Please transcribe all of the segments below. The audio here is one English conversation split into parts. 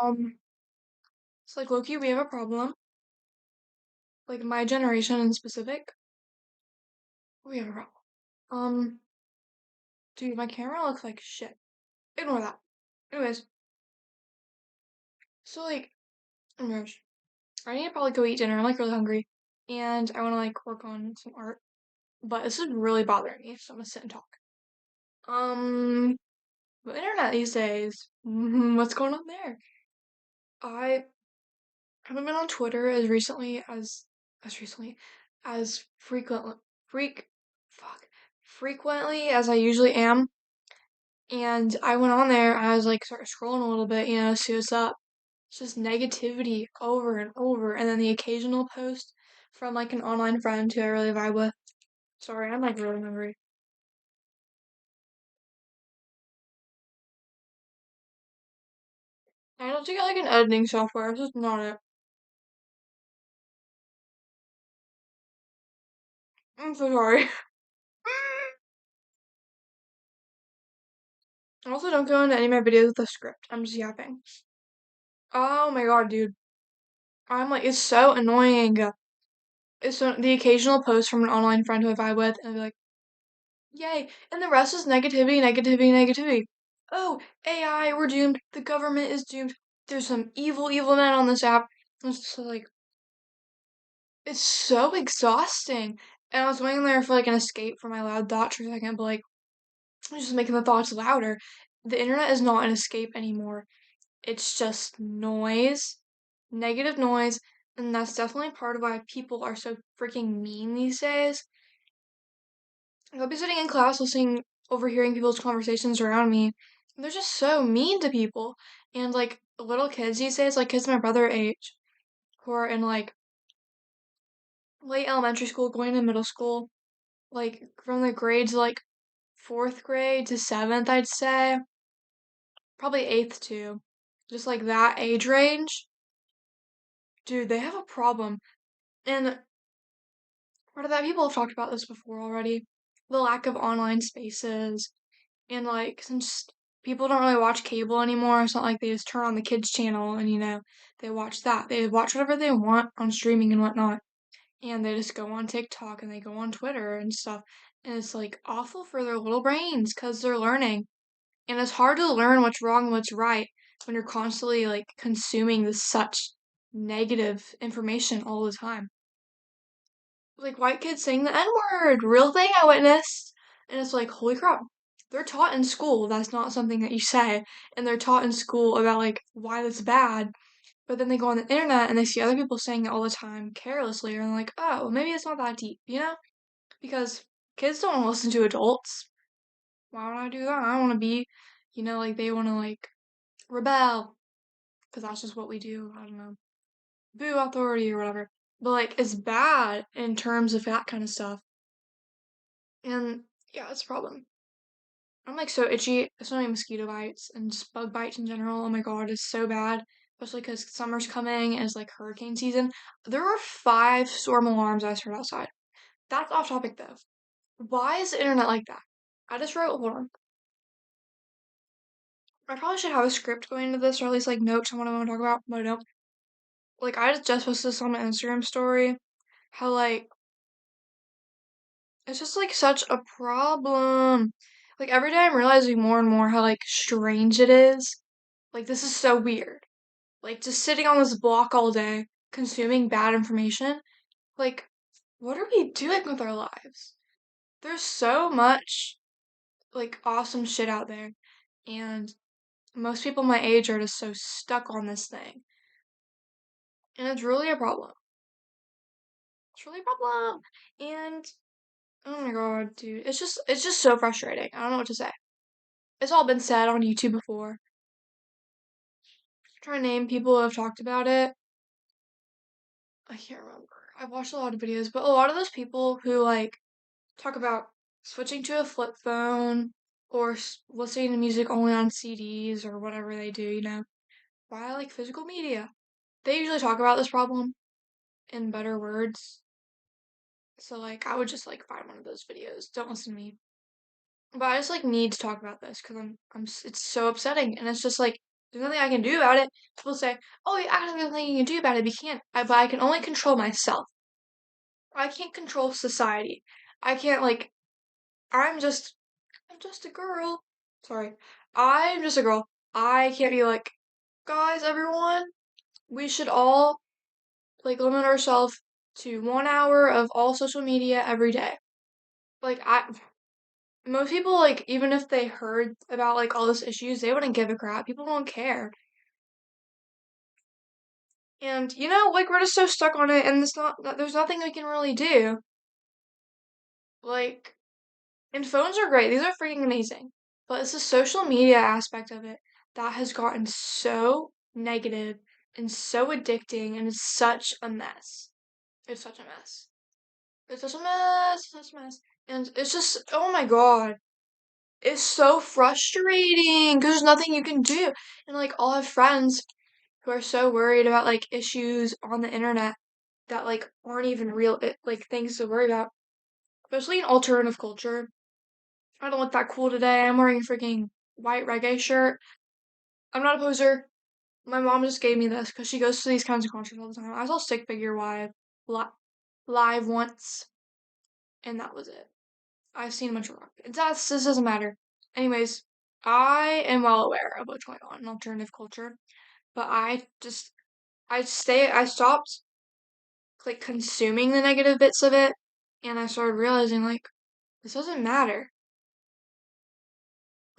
Um, it's like Loki, we have a problem. Like my generation in specific, we have a problem. Um, dude, my camera looks like shit. Ignore that. Anyways, so like, oh my gosh, I need to probably go eat dinner. I'm like really hungry, and I want to like work on some art. But this is really bothering me, so I'm gonna sit and talk. Um, the internet these days. What's going on there? I haven't been on Twitter as recently as freak frequently as I usually am. And I went on there and I was like sort of scrolling a little bit, see what's up. It's just negativity over and over, and then the occasional post from like an online friend who I really vibe with. Sorry, I'm like really hungry. I don't think I like an editing software. This is not it. I'm so sorry. I also don't go into any of my videos with a script. I'm just yapping. Oh my god, dude. I'm like, it's so annoying. It's so, the occasional post from an online friend who I vibe with, and I'll be like, yay. And the rest is negativity, negativity, negativity. Oh, AI, we're doomed. The government is doomed. There's some evil, evil men on this app. It's just like, it's so exhausting. And I was waiting there for like an escape from my loud thoughts for a second, but like, it's just making the thoughts louder. The internet is not an escape anymore. It's just noise, negative noise, and that's definitely part of why people are so freaking mean these days. I'll be sitting in class listening, overhearing people's conversations around me. And they're just so mean to people. And like little kids these days, like kids my brother age, who are in like late elementary school, going to middle school, like from the grades like fourth grade to seventh, I'd say, probably eighth too, just like that age range. Dude, they have a problem. And part of that, people have talked about this before already. The lack of online spaces, and like since people don't really watch cable anymore, it's not like they just turn on the kids channel and they watch that. They watch whatever they want on streaming and whatnot. And they just go on TikTok and they go on Twitter and stuff. And it's like awful for their little brains because they're learning. And it's hard to learn what's wrong and what's right when you're constantly like consuming this such negative information all the time. Like white kids saying the N-word, real thing I witnessed. And it's like, holy crap. They're taught in school that's not something that you say. And they're taught in school about like why that's bad. But then they go on the internet and they see other people saying it all the time carelessly and they're like, oh, well, maybe it's not that deep? Because kids don't listen to adults. Why would I do that? I want to be, like they want to like rebel. Because that's just what we do. I don't know. Boo authority or whatever. But like it's bad in terms of that kind of stuff. And yeah, it's a problem. I'm like so itchy. So many mosquito bites and just bug bites in general. Oh my god, it's so bad. Especially because summer's coming and it's like hurricane season. There were 5 storm alarms I heard outside. That's off topic though. Why is the internet like that? I just wrote, hold on. I probably should have a script going into this or at least like notes on what I want to talk about, but I don't. Like I just posted this on my Instagram story. How like it's just like such a problem. Like every day I'm realizing more and more how like strange it is. Like this is so weird. Like just sitting on this block all day, consuming bad information. Like what are we doing with our lives? There's so much like awesome shit out there, and most people my age are just so stuck on this thing. And it's really a problem. It's really a problem. And oh my god, dude, it's just so frustrating. I don't know what to say. It's all been said on YouTube before. Trying to name people who have talked about it. I can't remember. I've watched a lot of videos, but a lot of those people who like talk about switching to a flip phone or listening to music only on CDs or whatever they do. Why I like physical media. They usually talk about this problem in better words. So like I would just like find one of those videos. Don't listen to me. But I just like need to talk about this because it's so upsetting and it's just like There's nothing I can do about it. People say, "Oh, you actually there's nothing you can do about it." But you can't. But I can only control myself. I can't control society. I can't like. I'm just. I'm just a girl. Sorry. I'm just a girl. I can't be like, guys, everyone. We should all like limit ourselves to 1 hour of all social media every day. Like most people like even if they heard about like all these issues, they wouldn't give a crap. People don't care. And like we're just so stuck on it, and there's nothing we can really do. Like, and phones are great; these are freaking amazing. But it's the social media aspect of it that has gotten so negative and so addicting, and it's such a mess. It's such a mess. It's such a mess. Such a mess. And it's just, oh my god, it's so frustrating because there's nothing you can do. And like, I'll have friends who are so worried about like issues on the internet that like aren't even real like things to worry about, especially in alternative culture. I don't look that cool today. I'm wearing a freaking white reggae shirt. I'm not a poser. My mom just gave me this because she goes to these kinds of concerts all the time. I saw Stick Figure li- live once, and that was it. I've seen a bunch of rock. This doesn't matter. Anyways, I am well aware of what's going on in alternative culture, but I stopped like consuming the negative bits of it, and I started realizing like this doesn't matter.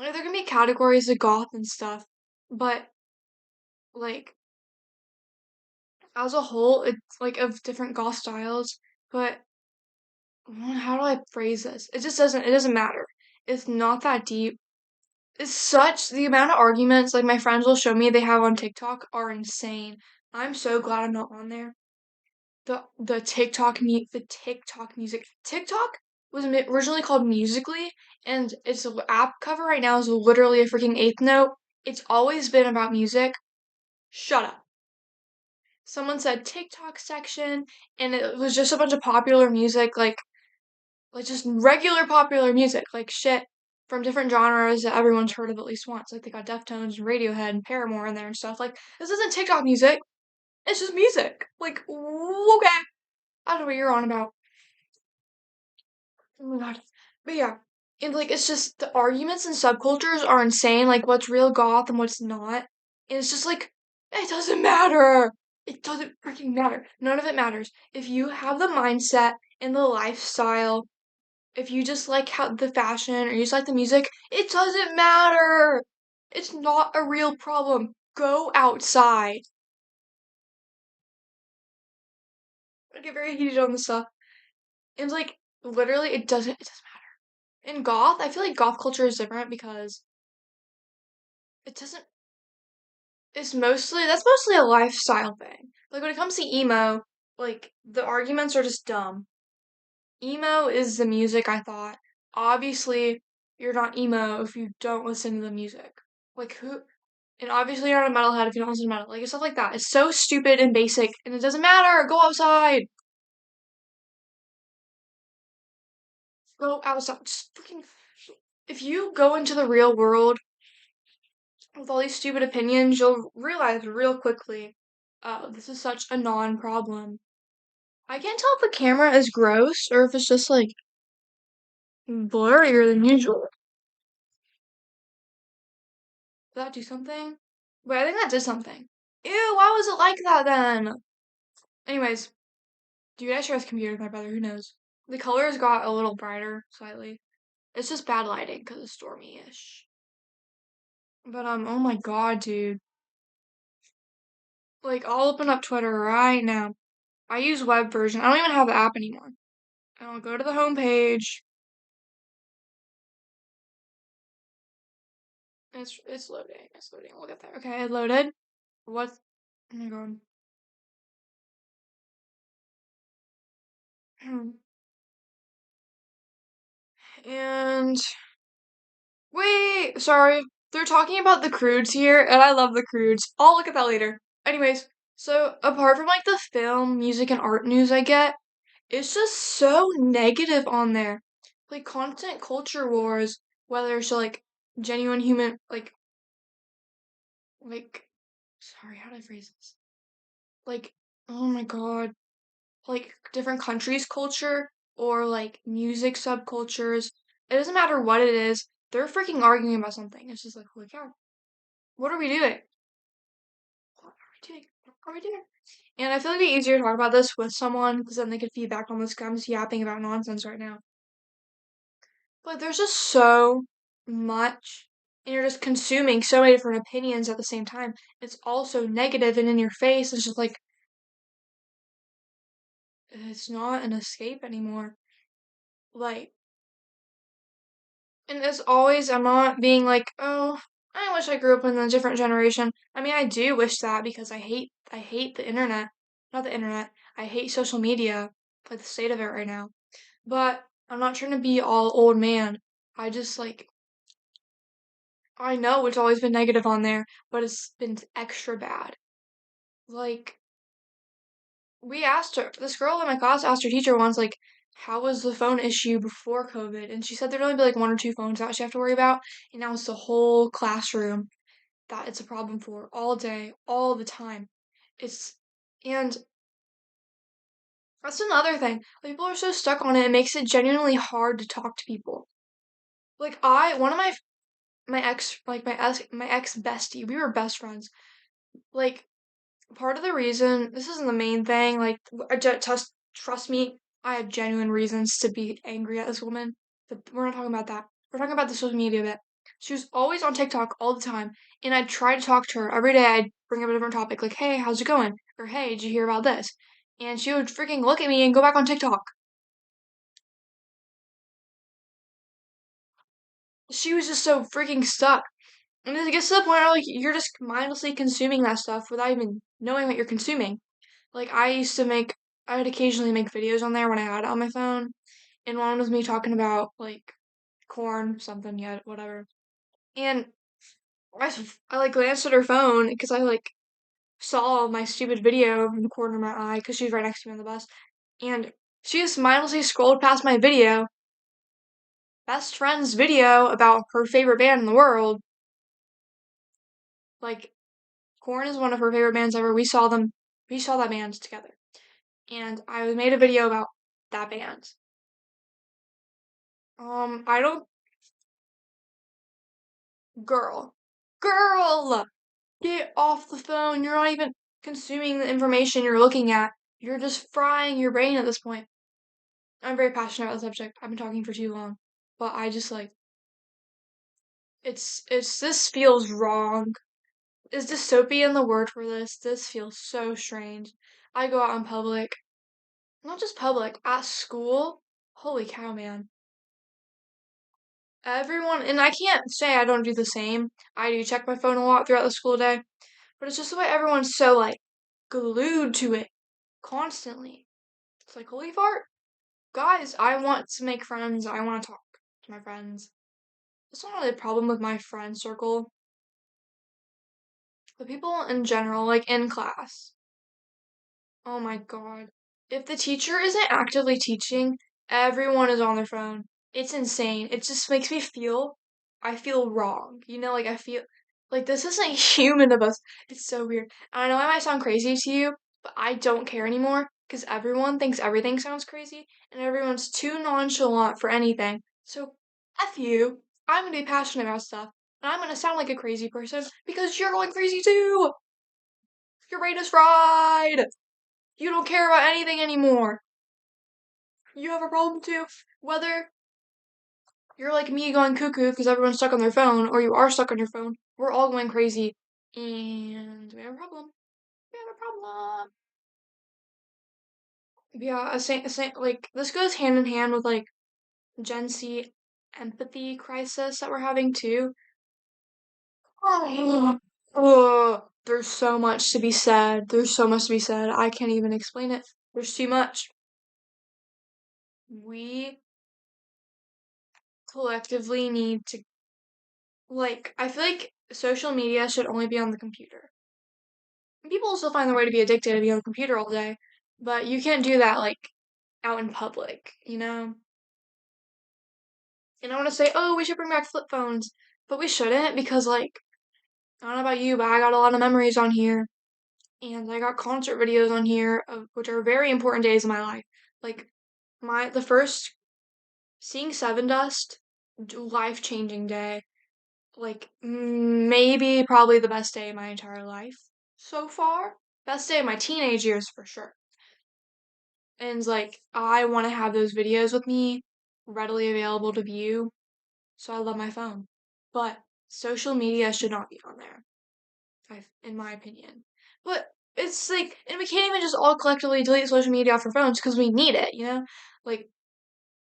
Like there can be categories of goth and stuff, but like as a whole, it's like of different goth styles. But how do I phrase this? It doesn't matter. It's not that deep. It's such the amount of arguments like my friends will show me they have on TikTok are insane. I'm so glad I'm not on there. The TikTok music. TikTok was originally called Musically, and its app cover right now is literally a freaking eighth note. It's always been about music. Shut up. Someone said TikTok section, and it was just a bunch of popular music, like just regular popular music, like shit from different genres that everyone's heard of at least once. Like they got Deftones and Radiohead and Paramore in there and stuff. Like this isn't TikTok music. It's just music. Like okay, I don't know what you're on about. Oh my god. But yeah. And like it's just the arguments and subcultures are insane, like what's real goth and what's not. And it's just like it doesn't matter. It doesn't freaking matter. None of it matters. If you have the mindset and the lifestyle, if you just like how the fashion or you just like the music, it doesn't matter. It's not a real problem. Go outside. I get very heated on this stuff. And like literally it doesn't matter. In goth, I feel like goth culture is different because it doesn't that's mostly a lifestyle thing. Like when it comes to emo, like the arguments are just dumb. Emo is the music, I thought. Obviously, you're not emo if you don't listen to the music. Like who and obviously you're not a metalhead if you don't listen to metal. Like stuff like that. It's so stupid and basic and it doesn't matter. Go outside. Go outside. Just freaking if you go into the real world with all these stupid opinions, you'll realize real quickly, this is such a non-problem. I can't tell if the camera is gross or if it's just like blurrier than usual. Did that do something? Wait, I think that did something. Ew, why was it like that then? Anyways, dude, I share this computer with my brother, who knows? The colors got a little brighter, slightly. It's just bad lighting because it's stormy-ish. But, oh my god, dude. Like, I'll open up Twitter right now. I use web version. I don't even have the app anymore. And I'll go to the home page. It's loading. It's loading. We'll get there. Okay, it loaded. What? Oh my god. And wait, sorry. They're talking about the Croods here, and I love the Croods. I'll look at that later. Anyways, so apart from like the film, music, and art news I get, it's just so negative on there. Like constant culture wars, whether it's like genuine human, like like, sorry, how do I phrase this? Like, oh my God, like different countries' culture or like music subcultures. It doesn't matter what it is. They're freaking arguing about something. It's just like, holy cow, what are we doing? What are we doing? What are we doing? And I feel like it'd be easier to talk about this with someone because then they could feedback on this. 'Cause I'm just yapping about nonsense right now. But there's just so much, and you're just consuming so many different opinions at the same time. It's also negative and in your face. It's just like, it's not an escape anymore. Like, and as always, I'm not being like, oh, I wish I grew up in a different generation. I mean, I do wish that because I hate the internet. Not the internet. I hate social media, like the state of it right now. But I'm not trying to be all old man. I just like, I know it's always been negative on there, but it's been extra bad. Like, this girl in my class asked her teacher once, like, how was the phone issue before COVID? And she said there'd only be like one or two phones that she have to worry about. And now it's the whole classroom that it's a problem for all day, all the time. It's, and that's another thing. Like, people are so stuck on it, it makes it genuinely hard to talk to people. Like, one of my ex, like my ex bestie, we were best friends. Like, part of the reason, this isn't the main thing, like, trust me, I have genuine reasons to be angry at this woman, but we're not talking about that. We're talking about the social media bit. She was always on TikTok all the time, and I'd try to talk to her every day. I'd bring up a different topic, like, hey, how's it going? Or, hey, did you hear about this? And she would freaking look at me and go back on TikTok. She was just so freaking stuck. And it gets to the point where, like, you're just mindlessly consuming that stuff without even knowing what you're consuming. Like I would occasionally make videos on there when I had it on my phone, and one was me talking about like corn, something yet, whatever. And I like glanced at her phone because I like saw my stupid video from the corner of my eye because she was right next to me on the bus, and she just mindlessly scrolled past my video, best friend's video about her favorite band in the world. Like Corn is one of her favorite bands ever. We saw that band together, and I made a video about that band. I don't Girl, girl, get off the phone. You're not even consuming the information you're looking at. You're just frying your brain at this point. I'm very passionate about the subject. I've been talking for too long. But I just like, this feels wrong. Is dystopian the word for this? This feels so strange. I go out in public, not just public, at school. Holy cow, man. Everyone, and I can't say I don't do the same. I do check my phone a lot throughout the school day. But it's just the way everyone's so like glued to it constantly. It's like, holy fart. Guys, I want to make friends. I want to talk to my friends. It's not really a problem with my friend circle, but people in general, like in class. Oh my God. If the teacher isn't actively teaching, everyone is on their phone. It's insane. It just makes me I feel wrong. Like I feel like this isn't human of us. It's so weird. I know I might sound crazy to you, but I don't care anymore because everyone thinks everything sounds crazy and everyone's too nonchalant for anything. So F you. I'm gonna be passionate about stuff and I'm gonna sound like a crazy person because you're going crazy too. Your brain is fried. You don't care about anything anymore. You have a problem too. Whether you're like me going cuckoo because everyone's stuck on their phone, or you are stuck on your phone, we're all going crazy. And we have a problem. We have a problem. Yeah, like, this goes hand in hand with like Gen Z empathy crisis that we're having too. There's so much to be said. There's so much to be said. I can't even explain it. There's too much. We collectively need to, like, I feel like social media should only be on the computer. People will still find their way to be addicted to be on the computer all day, but you can't do that, like, out in public? And I want to say, oh, we should bring back flip phones, but we shouldn't because, like, I don't know about you, but I got a lot of memories on here. And I got concert videos on here, which are very important days in my life. Like, the first, seeing Seven Dust, life changing day. Like, maybe probably the best day of my entire life so far. Best day of my teenage years for sure. And like, I want to have those videos with me readily available to view. So I love my phone. But social media should not be on there, in my opinion. But it's like, and we can't even just all collectively delete social media off our phones because we need it, you know? Like,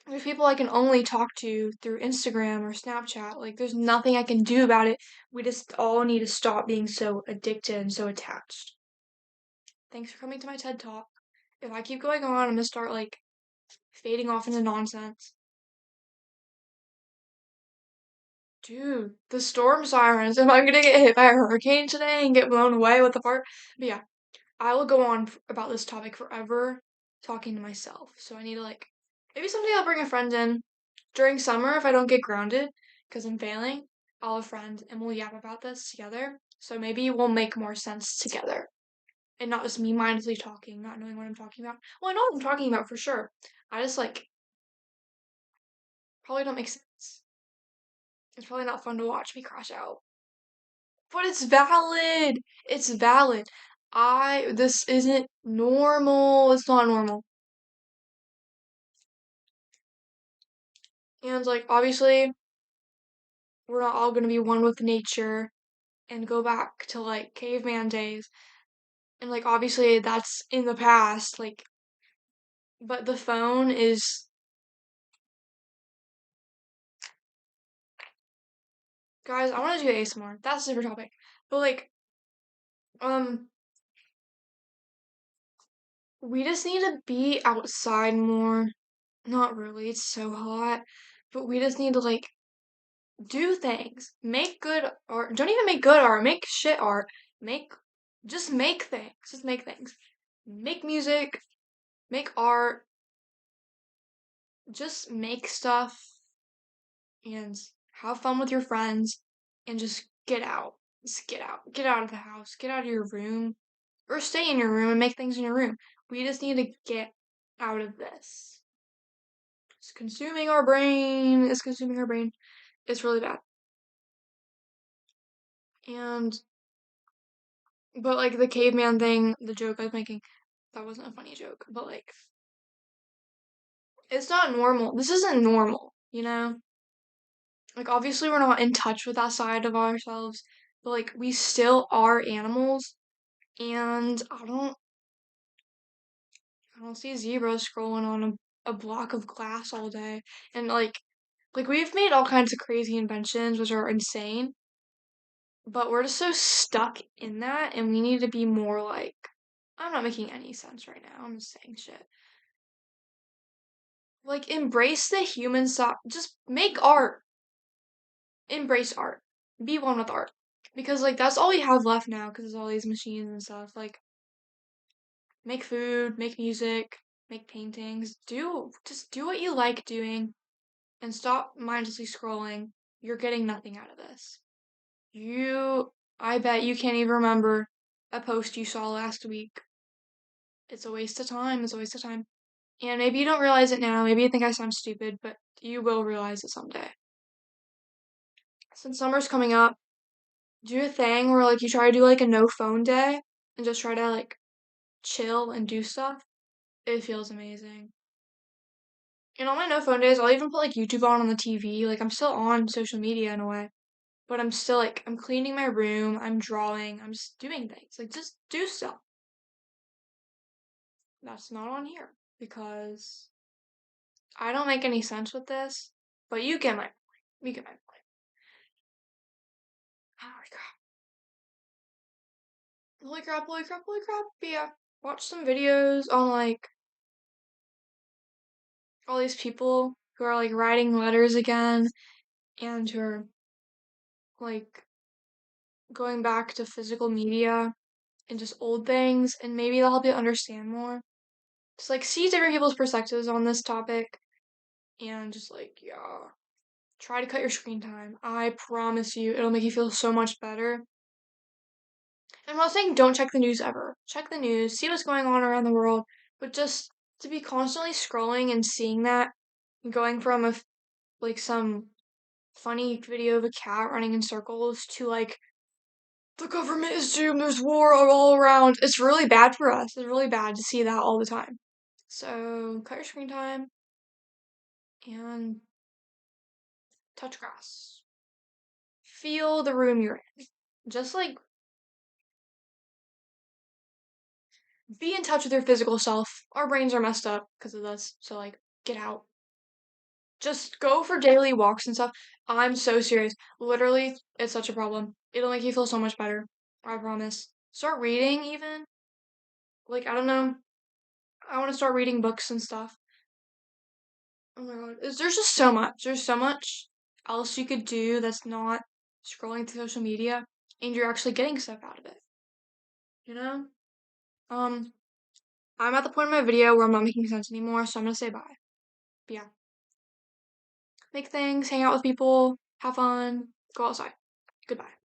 there's people I can only talk to through Instagram or Snapchat. Like, there's nothing I can do about it. We just all need to stop being so addicted and so attached. Thanks for coming to my TED Talk. If I keep going on, I'm gonna start, like, fading off into nonsense. Dude, the storm sirens. Am I gonna get hit by a hurricane today and get blown away? What the fuck? But yeah, I will go on about this topic forever talking to myself. So I need to, like, maybe someday I'll bring a friend in. During summer, if I don't get grounded because I'm failing, I'll have a friend and we'll yap about this together. So maybe we'll make more sense together and not just me mindlessly talking, not knowing what I'm talking about. Well, I know what I'm talking about for sure. I just, like, probably don't make sense. It's probably not fun to watch me crash out. But it's valid. It's valid. This isn't normal. It's not normal. And, like, obviously, we're not all gonna be one with nature and go back to, like, caveman days. And, like, obviously, that's in the past. Like, but the phone is. Guys, I want to do ASMR. That's a different topic. But, like, um, we just need to be outside more. Not really. It's so hot. But we just need to, like, do things. Make good art. Don't even make good art. Make shit art. Make, just make things. Just make things. Make music. Make art. Just make stuff and have fun with your friends and just get out. Just get out. Get out of the house. Get out of your room. Or stay in your room and make things in your room. We just need to get out of this. It's consuming our brain. It's consuming our brain. It's really bad. And but like the caveman thing, the joke I was making, that wasn't a funny joke. But like it's not normal. This isn't normal, you know? Like obviously we're not in touch with that side of ourselves, but like we still are animals and I don't see zebras scrolling on a block of glass all day. And like we've made all kinds of crazy inventions which are insane, but we're just so stuck in that and we need to be more like I'm not making any sense right now. I'm just saying shit. Like embrace the human side. Just make art. Embrace art. Be one with art. Because like that's all we have left now because there's all these machines and stuff. Like make food, make music, make paintings. Just do what you like doing and stop mindlessly scrolling. You're getting nothing out of this. I bet you can't even remember a post you saw last week. It's a waste of time. It's a waste of time. And maybe you don't realize it now. Maybe you think I sound stupid, but you will realize it someday. Since summer's coming up, do a thing where like you try to do like a no phone day and just try to like chill and do stuff. It feels amazing. And on my no phone days, I'll even put like YouTube on the TV. Like I'm still on social media in a way, but I'm still like I'm cleaning my room, I'm drawing, I'm just doing things. Like just do stuff. That's not on here because I don't make any sense with this, but you get my point. You get my point. Oh my god. Holy crap, holy crap, holy crap. But yeah, watch some videos on like all these people who are like writing letters again and who are like going back to physical media and just old things and maybe they'll help you understand more. Just like see different people's perspectives on this topic and just like yeah. Try to cut your screen time. I promise you it'll make you feel so much better. I'm not saying don't check the news ever. Check the news, see what's going on around the world, but just to be constantly scrolling and seeing that, going from like some funny video of a cat running in circles to like the government is doomed, there's war all around. It's really bad for us. It's really bad to see that all the time. So cut your screen time and touch grass. Feel the room you're in. Just like be in touch with your physical self. Our brains are messed up because of this. So like get out. Just go for daily walks and stuff. I'm so serious. Literally, it's such a problem. It'll make you feel so much better. I promise. Start reading even. Like, I don't know. I want to start reading books and stuff. Oh my god. There's just so much. There's so much else you could do that's not scrolling through social media and you're actually getting stuff out of it. You know? Um, I'm at the point in my video where I'm not making sense anymore, so I'm gonna say bye. But yeah. Make things, hang out with people, have fun, go outside. Goodbye.